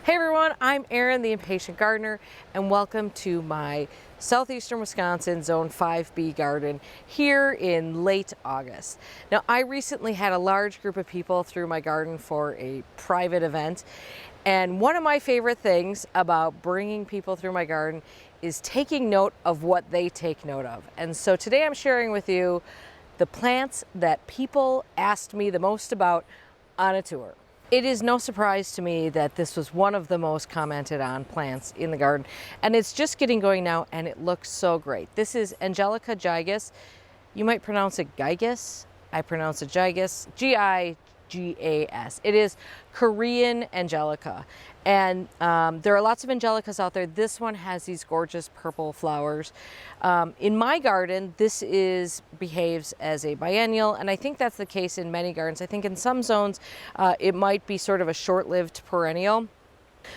Hey everyone, I'm Erin, the Impatient Gardener, and welcome to my southeastern Wisconsin Zone 5B garden here in late August. Now, I recently had a large group of people through my garden for a private event, and one of my favorite things about bringing people through my garden is taking note of what they take note of. And so today I'm sharing with you the plants that people asked me the most about on a tour. It is no surprise to me that this was one of the most commented on plants in the garden, and it's just getting going now and it looks so great. This is Angelica gigas. You might pronounce it gigas. I pronounce it gigas, G-I-G-A-S. It is Korean Angelica, and there are lots of Angelicas out there. This one has these gorgeous purple flowers. In my garden, this behaves as a biennial, and I think that's the case in many gardens. I think in some zones, it might be sort of a short-lived perennial.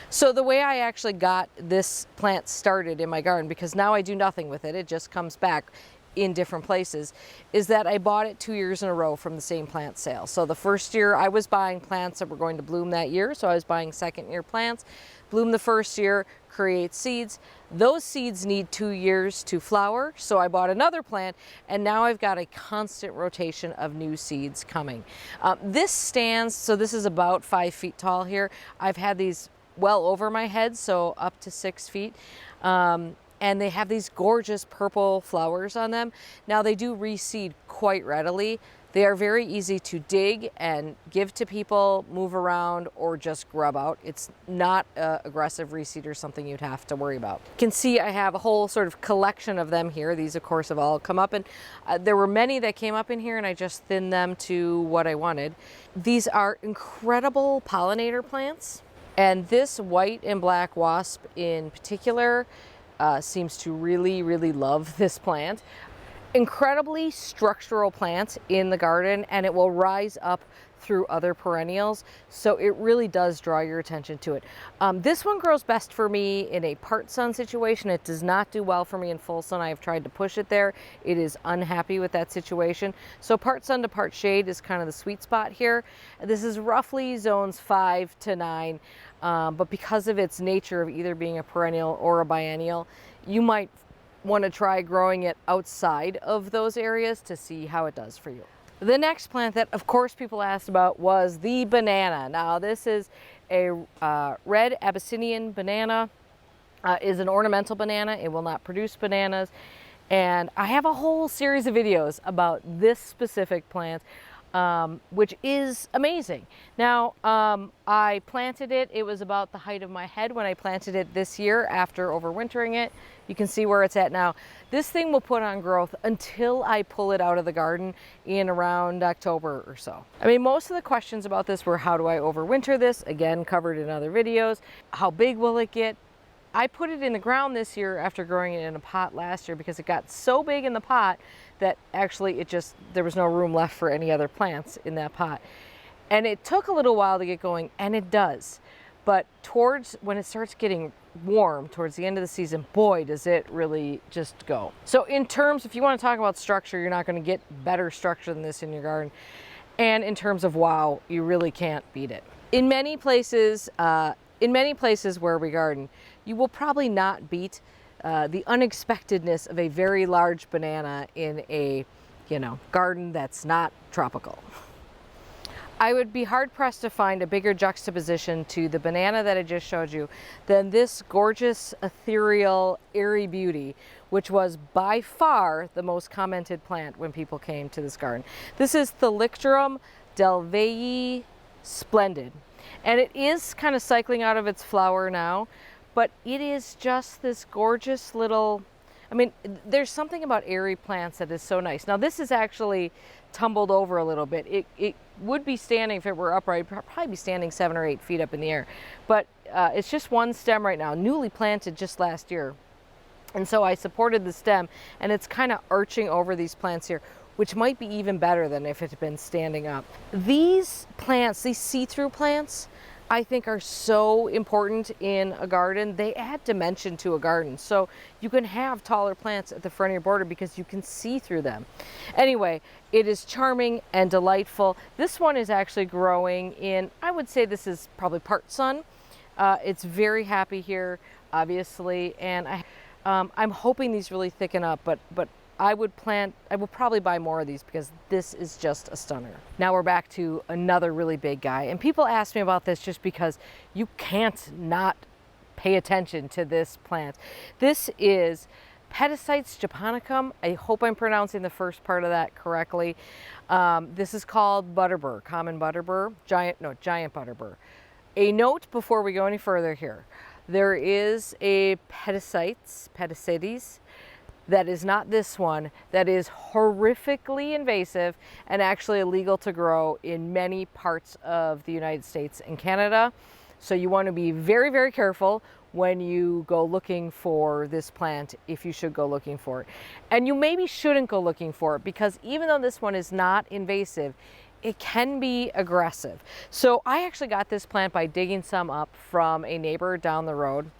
So the way I actually got this plant started in my garden, because now I do nothing with it, it just comes back in different places, is that I bought it 2 years in a row from the same plant sale. So the first year I was buying plants that were going to bloom that year, so I was buying second year plants, bloom the first year, create seeds. Those seeds need 2 years to flower, so I bought another plant, and now I've got a constant rotation of new seeds coming. This stands, so this is about 5 feet tall here. I've had these well over my head, so up to 6 feet. And they have these gorgeous purple flowers on them. Now they do reseed quite readily. They are very easy to dig and give to people, move around, or just grub out. It's not aggressive reseed or something you'd have to worry about. You can see I have a whole sort of collection of them here. These of course have all come up, and there were many that came up in here and I just thinned them to what I wanted. These are incredible pollinator plants, and this white and black wasp in particular seems to really love this plant. Incredibly structural plant in the garden, and it will rise up through other perennials, so it really does draw your attention to it. This one grows best for me in a part sun situation. It does not do well for me in full sun. I have tried to push it there. It is unhappy with that situation. So part sun to part shade is kind of the sweet spot here. This is roughly zones 5 to 9, but because of its nature of either being a perennial or a biennial, you might want to try growing it outside of those areas to see how it does for you. The next plant that of course people asked about was the banana. Now this is a red Abyssinian banana. Is an ornamental banana. It will not produce bananas, and I have a whole series of videos about this specific plant, which is amazing. Now I planted it. It was about the height of my head when I planted it this year after overwintering it. You can see where it's at now. This thing will put on growth until I pull it out of the garden in around October or so. I mean, most of the questions about this were, how do I overwinter this? Again, covered in other videos. How big will it get? I put it in the ground this year after growing it in a pot last year because it got so big in the pot that actually there was no room left for any other plants in that pot. And it took a little while to get going, and it does. But when it starts getting warm towards the end of the season, boy, does it really just go. So in terms, if you want to talk about structure, you're not going to get better structure than this in your garden. And in terms of wow, you really can't beat it. In many places where we garden, you will probably not beat the unexpectedness of a very large banana in a, garden that's not tropical. I would be hard-pressed to find a bigger juxtaposition to the banana that I just showed you than this gorgeous, ethereal, airy beauty, which was by far the most commented plant when people came to this garden. This is the Lichterome Splendid, and it is kind of cycling out of its flower now, but it is just this gorgeous little, there's something about airy plants that is so nice. Now this is actually tumbled over a little bit. It would be standing, if it were upright, probably be standing 7 or 8 feet up in the air. But it's just one stem right now, newly planted just last year. And so I supported the stem, and it's kind of arching over these plants here, which might be even better than if it had been standing up. These plants, these see-through plants, I think are so important in a garden. They add dimension to a garden. So you can have taller plants at the front of your border because you can see through them. Anyway, it is charming and delightful. This one is actually growing in, I would say this is probably part sun. It's very happy here, obviously, and I'm hoping these really thicken up, but I will probably buy more of these because this is just a stunner. Now we're back to another really big guy, and people ask me about this just because you can't not pay attention to this plant. This is Butterbur Japonica. I hope I'm pronouncing the first part of that correctly. This is called Butterbur, common Butterbur, giant Butterbur. A note before we go any further here. There is a Butterbur that is not this one, that is horrifically invasive and actually illegal to grow in many parts of the United States and Canada. So you want to be very, very careful when you go looking for this plant, if you should go looking for it. And you maybe shouldn't go looking for it because even though this one is not invasive, it can be aggressive. So I actually got this plant by digging some up from a neighbor down the road.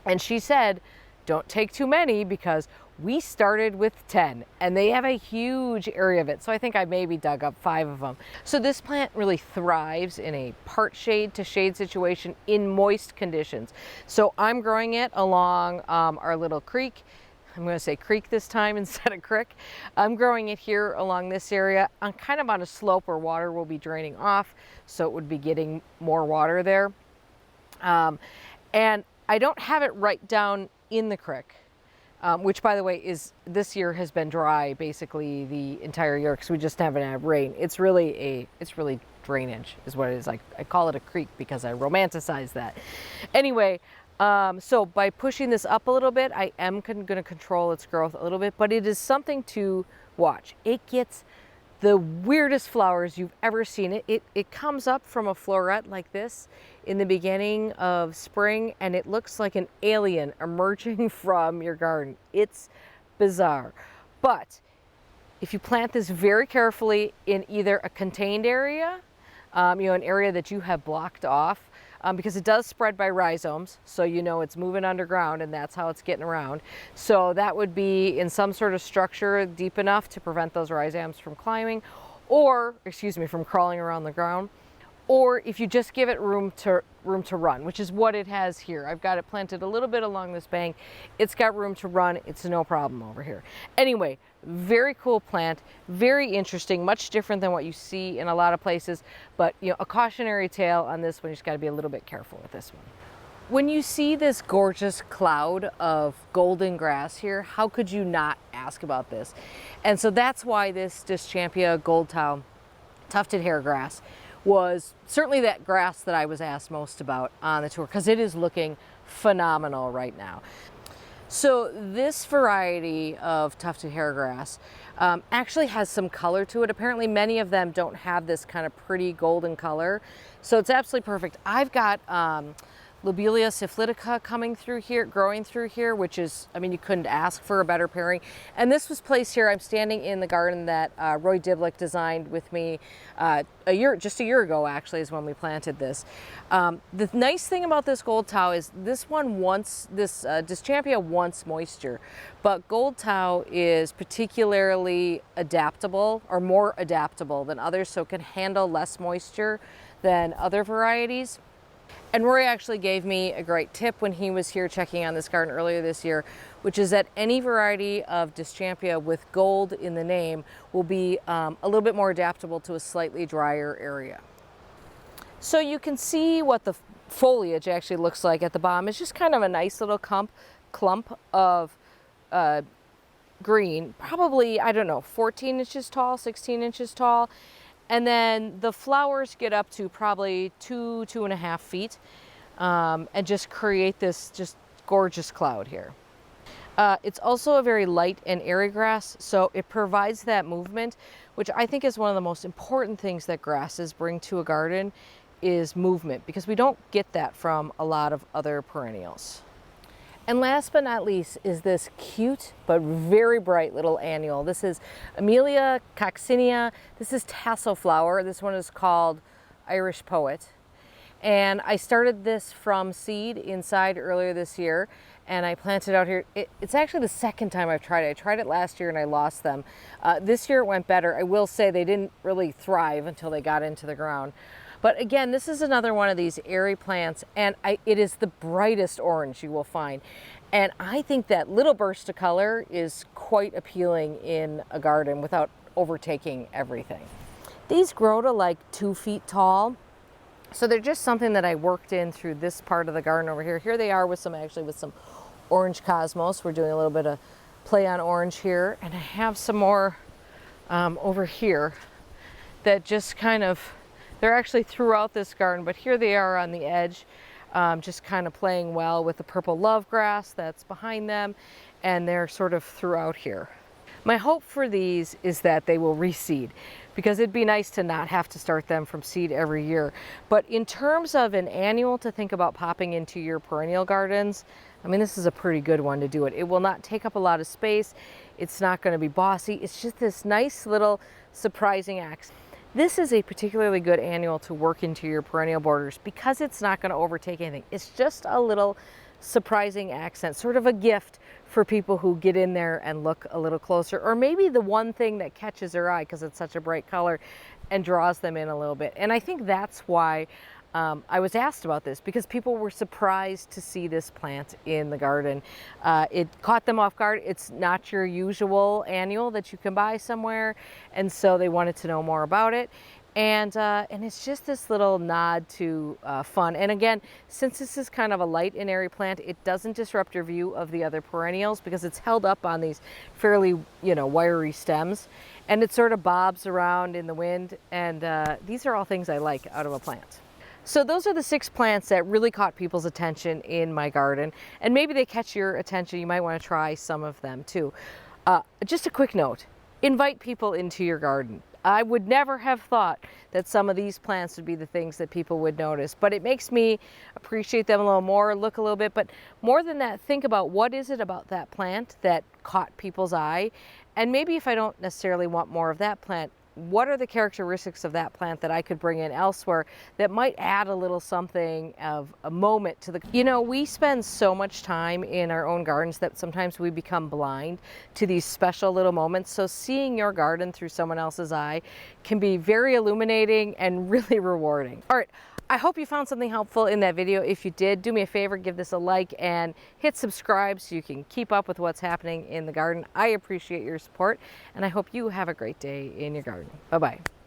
And she said, don't take too many because we started with 10 and they have a huge area of it. So I think I maybe dug up 5 of them. So this plant really thrives in a part shade to shade situation in moist conditions. So I'm growing it along our little creek. I'm going to say creek this time instead of crick. I'm growing it here along this area. I'm kind of on a slope where water will be draining off, so it would be getting more water there. And I don't have it right down in the creek, which by the way this year has been dry basically the entire year because we just haven't had rain. It's really drainage is what it is. I call it a creek because I romanticize that. Anyway, so by pushing this up a little bit, I am going to control its growth a little bit, but it is something to watch. It gets the weirdest flowers you've ever seen. It comes up from a floret like this in the beginning of spring, and it looks like an alien emerging from your garden. It's bizarre. But if you plant this very carefully in either a contained area, an area that you have blocked off, because it does spread by rhizomes, so you know it's moving underground and that's how it's getting around. So that would be in some sort of structure deep enough to prevent those rhizomes from climbing, or, from crawling around the ground. Or if you just give it room to run, which is what it has here. I've got it planted a little bit along this bank. It's got room to run. It's no problem over here. Anyway, very cool plant, very interesting, much different than what you see in a lot of places, but a cautionary tale on this one. You just got to be a little bit careful with this one. When you see this gorgeous cloud of golden grass here, how could you not ask about this? And so that's why this Dischampia goldtau tufted hair grass was certainly that grass that I was asked most about on the tour, because it is looking phenomenal right now. So this variety of tufted hair grass actually has some color to it. Apparently many of them don't have this kind of pretty golden color, so it's absolutely perfect. I've got Lobelia syphilitica growing through here, which is, you couldn't ask for a better pairing. And this was placed here. I'm standing in the garden that Roy Diblick designed with me just a year ago, actually, is when we planted this. The nice thing about this goldtau is this Dischampia wants moisture, but goldtau is particularly adaptable, or more adaptable than others, so it can handle less moisture than other varieties. And Roy actually gave me a great tip when he was here checking on this garden earlier this year, which is that any variety of Dischampia with gold in the name will be a little bit more adaptable to a slightly drier area. So you can see what the foliage actually looks like at the bottom. It's just kind of a nice little clump of green, probably, 14 inches tall, 16 inches tall. And then the flowers get up to probably 2.5 feet, and just create this just gorgeous cloud here. It's also a very light and airy grass, so it provides that movement, which I think is one of the most important things that grasses bring to a garden, is movement, because we don't get that from a lot of other perennials. And last but not least is this cute but very bright little annual. This is Amelia coccinea. This is Tassel Flower. This one is called Irish Poet. And I started this from seed inside earlier this year, and I planted out here. It's actually the second time I've tried it. I tried it last year and I lost them. This year it went better. I will say they didn't really thrive until they got into the ground. But again, this is another one of these airy plants, and it is the brightest orange you will find. And I think that little burst of color is quite appealing in a garden without overtaking everything. These grow to like 2 feet tall. So they're just something that I worked in through this part of the garden over here. Here they are with some orange cosmos. We're doing a little bit of play on orange here. And I have some more over here that just kind of, they're actually throughout this garden, but here they are on the edge, just kind of playing well with the purple love grass that's behind them. And they're sort of throughout here. My hope for these is that they will reseed, because it'd be nice to not have to start them from seed every year. But in terms of an annual to think about popping into your perennial gardens, I mean, this is a pretty good one to do it. It will not take up a lot of space. It's not going to be bossy. It's just this nice little surprising accent. This is a particularly good annual to work into your perennial borders because it's not going to overtake anything. It's just a little surprising accent, sort of a gift for people who get in there and look a little closer, or maybe the one thing that catches their eye because it's such a bright color and draws them in a little bit. And I think that's why I was asked about this, because people were surprised to see this plant in the garden. It caught them off guard. It's not your usual annual that you can buy somewhere, and so they wanted to know more about it. And it's just this little nod to fun. And again, since this is kind of a light and airy plant, it doesn't disrupt your view of the other perennials because it's held up on these fairly, wiry stems. And it sort of bobs around in the wind. And these are all things I like out of a plant. So those are the 6 plants that really caught people's attention in my garden. And maybe they catch your attention. You might want to try some of them too. Just a quick note, invite people into your garden. I would never have thought that some of these plants would be the things that people would notice, but it makes me appreciate them a little more, look a little bit, but more than that, think about what is it about that plant that caught people's eye, and maybe if I don't necessarily want more of that plant, what are the characteristics of that plant that I could bring in elsewhere that might add a little something of a moment to the, we spend so much time in our own gardens that sometimes we become blind to these special little moments. So seeing your garden through someone else's eye can be very illuminating and really rewarding. All right. I hope you found something helpful in that video. If you did, do me a favor, give this a like and hit subscribe so you can keep up with what's happening in the garden. I appreciate your support, and I hope you have a great day in your garden. Bye-bye.